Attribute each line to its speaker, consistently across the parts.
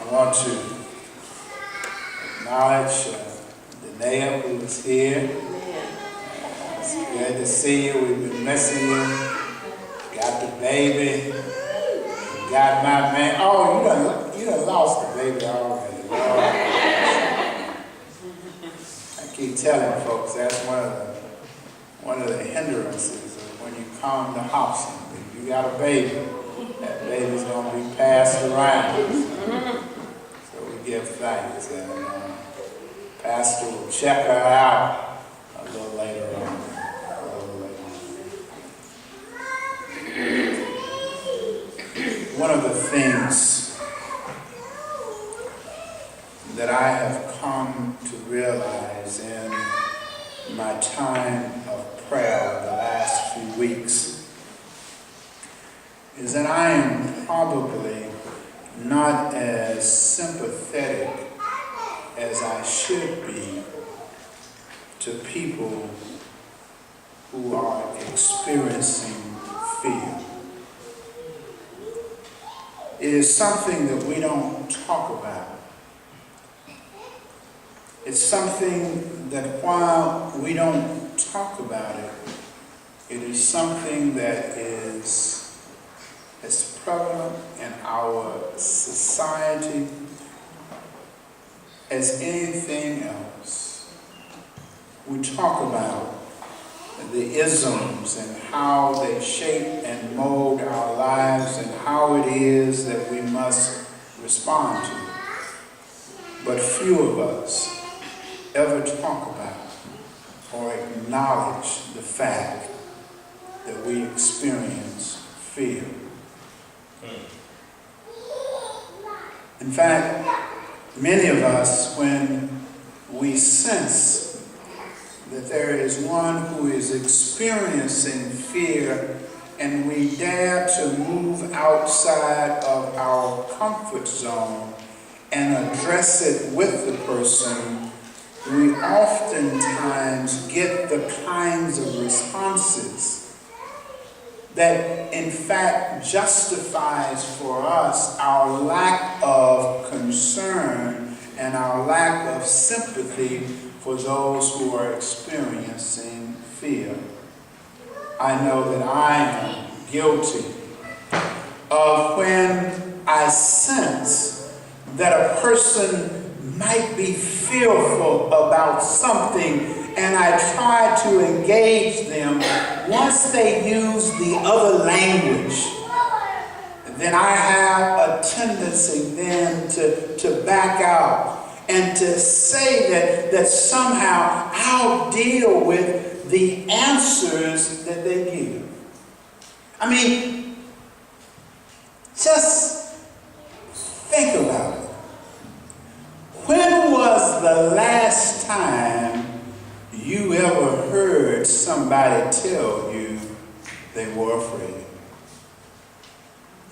Speaker 1: I want to acknowledge Danae, who is here. It's good to see you. We've been missing you. Got the baby. Got my man. Oh, you done lost the baby already. I keep telling folks that's one of the hindrances of when you come to Hobson. If you got a baby, that baby's going to be passed around. So we give thanks. And Pastor will check her out a little later on. One of the things that I have come to realize in my time of prayer the last few weeks is that I am probably not as sympathetic as I should be to people who are experiencing fear. It is something that we don't talk about. It's something that while we don't talk about it, it is something that is as prevalent in our society as anything else. We talk about the isms and how they shape and mold our lives and how it is that we must respond to. But few of us ever talk about or acknowledge the fact that we experience fear. In fact, many of us, when we sense that there is one who is experiencing fear and we dare to move outside of our comfort zone and address it with the person, we oftentimes get the kinds of responses that in fact justifies for us our lack of concern and our lack of sympathy for those who are experiencing fear. I know that I am guilty of when I sense that a person might be fearful about something and I try to engage them. Once they use the other language, then I have a tendency then to back out and to say that somehow I'll deal with the answers that they give. I mean, just think about it. When was the last time you ever heard somebody tell you they were afraid?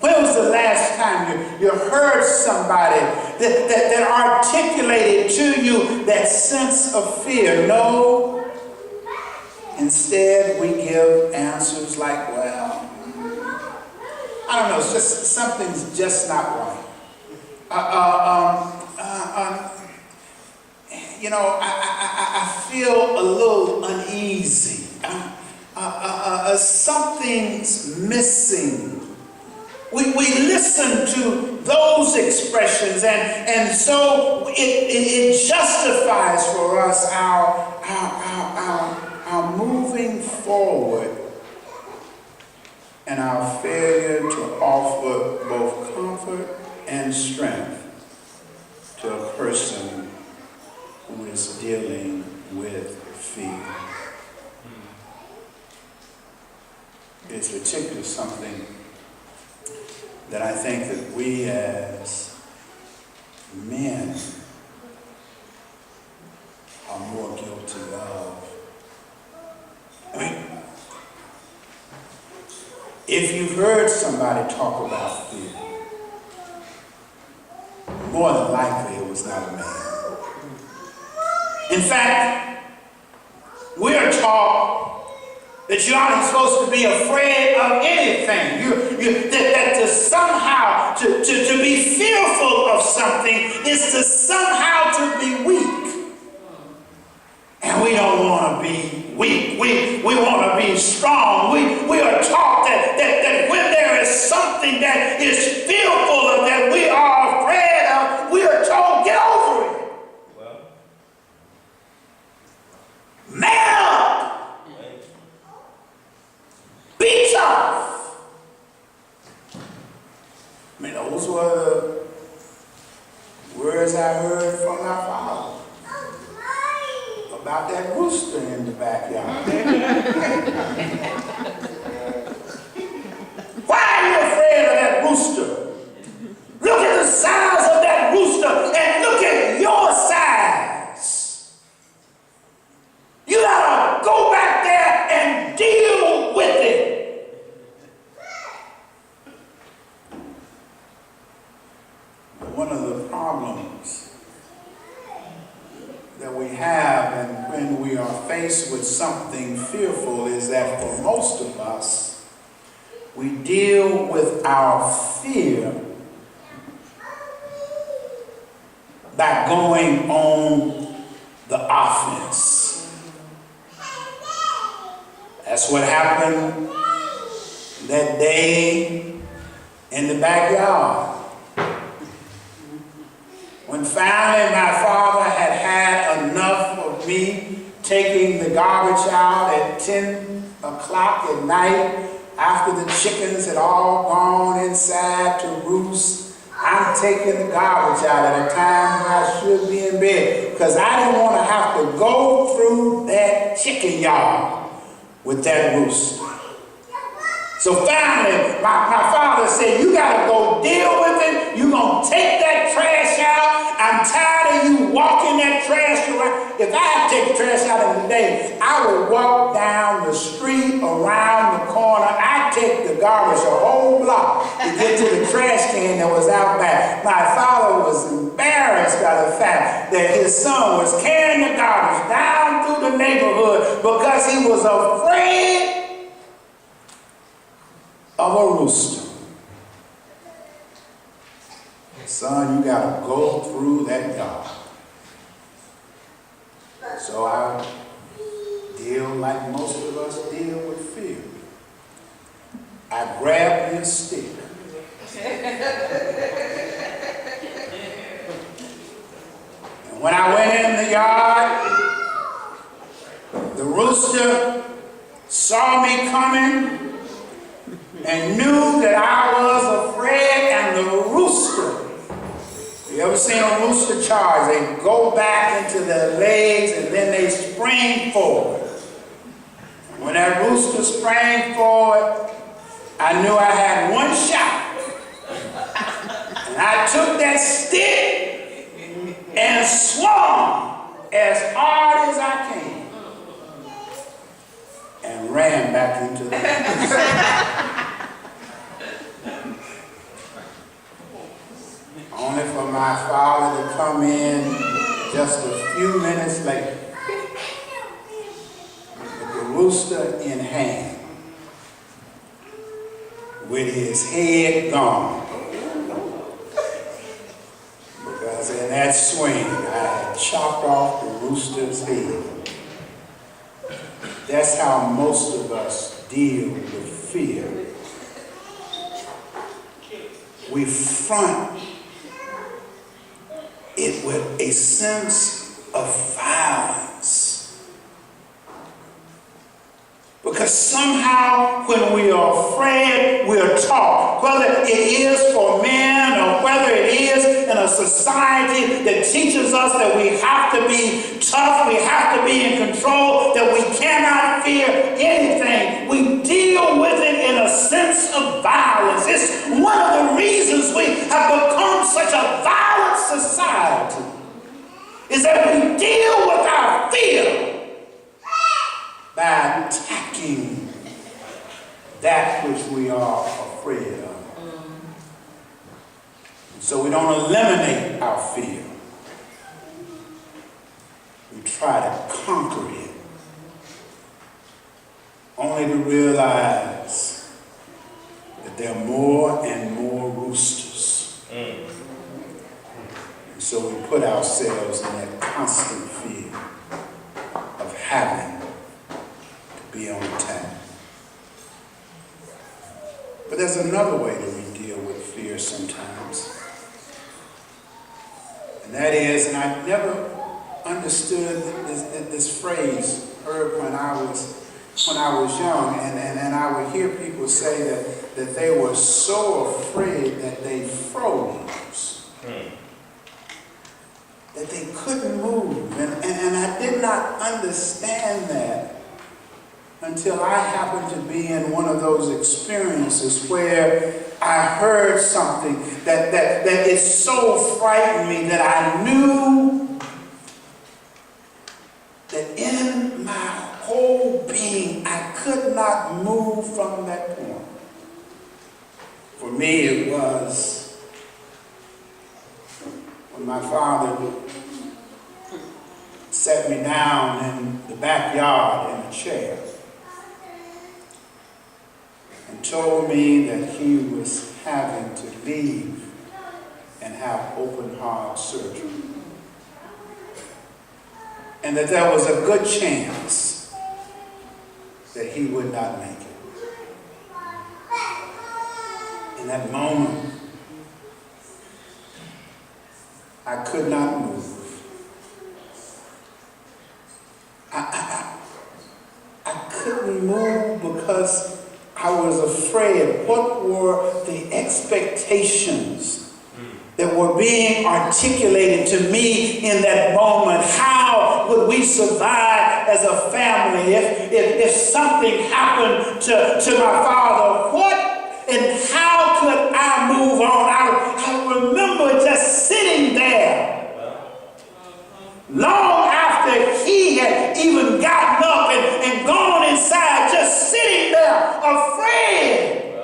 Speaker 1: When was the last time you heard somebody that articulated to you that sense of fear? No. Instead, we give answers like, well, I don't know, it's just something's just not right. I feel a little uneasy. Something's missing. We listen to those expressions, and so it justifies for us our moving forward and our failure to offer both comfort and strength to a person who is dealing with fear. It's particularly something that I think that we as men are more guilty of. I mean, if you've heard somebody talk about fear, more than likely it was not a man. In fact, we are taught that you aren't supposed to be afraid of anything. That to somehow to be fearful of something is to somehow to be weak. And we don't want to be weak. We want to be strong. We are taught that when there is something that is fearful of, that we are afraid of, we are told, get over it. Man up. Be tough. I mean, those were the words I heard from my father about that rooster in the backyard. Why are you afraid of that rooster? Look at the size of that rooster and look at your size. You gotta go back there and deal with it. One of the problems that we have, and when we are faced with something fearful, is that for most of us, we deal with our fear by going on the offense. That's what happened that day in the backyard. When finally my father had had enough of me taking the garbage out at 10 o'clock at night after the chickens had all gone inside to roost, I'm taking the garbage out at a time when I should be in bed because I didn't want to have to go through that chicken yard with that rooster. So finally, my father said, you got to go deal with it. You're going to take that trash out. I'm tired of you walking that trash around. If I had to take the trash out in the day, I would walk down the street, around the corner. I'd take the garbage a whole block to get to the trash can that was out back. My father was embarrassed by the fact that his son was carrying the garbage down through the neighborhood because he was afraid of a rooster. Son, you got to go through that yard. So I deal like most of us deal with fear. I grabbed me a stick. And when I went in the yard, the rooster saw me coming and knew that I was afraid, and the rooster, you ever seen a rooster charge? They go back into their legs and then they spring forward. When that rooster sprang forward, I knew I had one shot. And I took that stick and swung as hard as I can and ran back into the house. Only for my father to come in just a few minutes later with the rooster in hand, with his head gone. Because in that swing, I had chopped off the rooster's head. That's how most of us deal with fear. We front it with a sense of violence. Because somehow when we are afraid, we are taught, whether it is for men or whether it is in a society that teaches us that we have to be tough, we have to be in control, that we cannot fear anything. We deal with it in a sense of violence. It's one of the reasons we have become such a violent society, is that we deal with our fear by attacking that which we are afraid of. So we don't eliminate our fear. We try to conquer it, only to realize that there are more and more roosters. So we put ourselves in that constant fear of having to be on attack. But there's another way that we deal with fear sometimes. And that is, and I never understood this phrase, heard when I was young, and I would hear people say that they were so afraid that they froze. That they couldn't move. And I did not understand that until I happened to be in one of those experiences where I heard something that it so frightened me that I knew that in my whole being I could not move from that point. For me, it was when my father sat me down in the backyard in a chair and told me that he was having to leave and have open heart surgery. And that there was a good chance that he would not make it. In that moment, I could not move. I couldn't move because I was afraid. What were the expectations that were being articulated to me in that moment? How would we survive as a family if something happened to my father? What and how could I move on? I remember just sitting there long after he had even gotten up and gone inside, just sitting there afraid,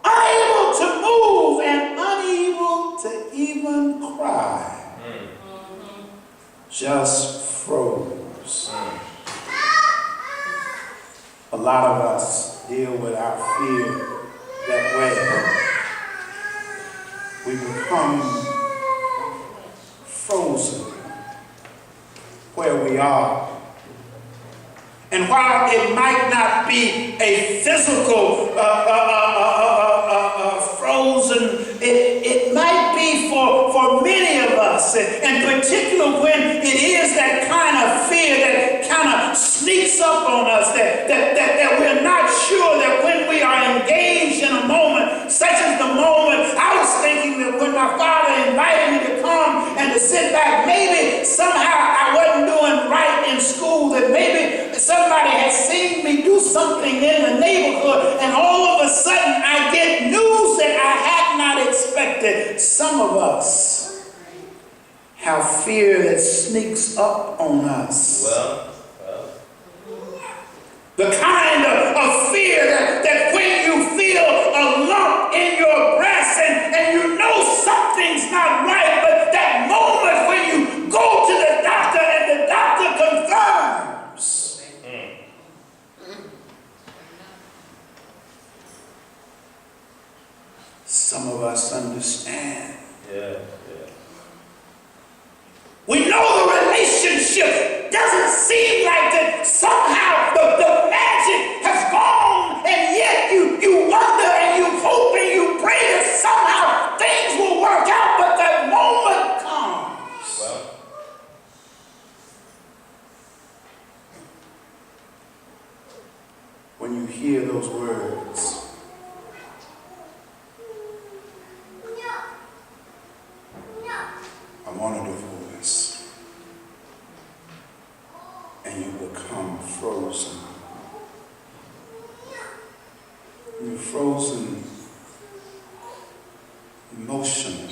Speaker 1: unable to move and unable to even cry. Just froze. A lot of us deal with our fear that way. We become frozen where we are. And while it might not be a physical frozen, it might be for many of us, in particular when it is that kind of fear that kind of sneaks up on us, that we're not sure that when we are engaged in a moment, such as the moment I was thinking that when my father invited me to come and to sit back, maybe somehow I wasn't doing right in school, that maybe somebody had seen me do something in the neighborhood, and all of a sudden I get news that I had not expected. Some of us have fear that sneaks up on us. The kind of fear that when you feel a lump in your breast and you know something's not right, but that moment when you go to the doctor and the doctor confirms. Some of us understand. We know the relationship doesn't seem like that somehow the magic has gone, and yet you wonder and you hope and you pray that somehow things will work out, but that moment comes. When you hear those words, I want a divorce, and you become frozen. You're frozen emotionally.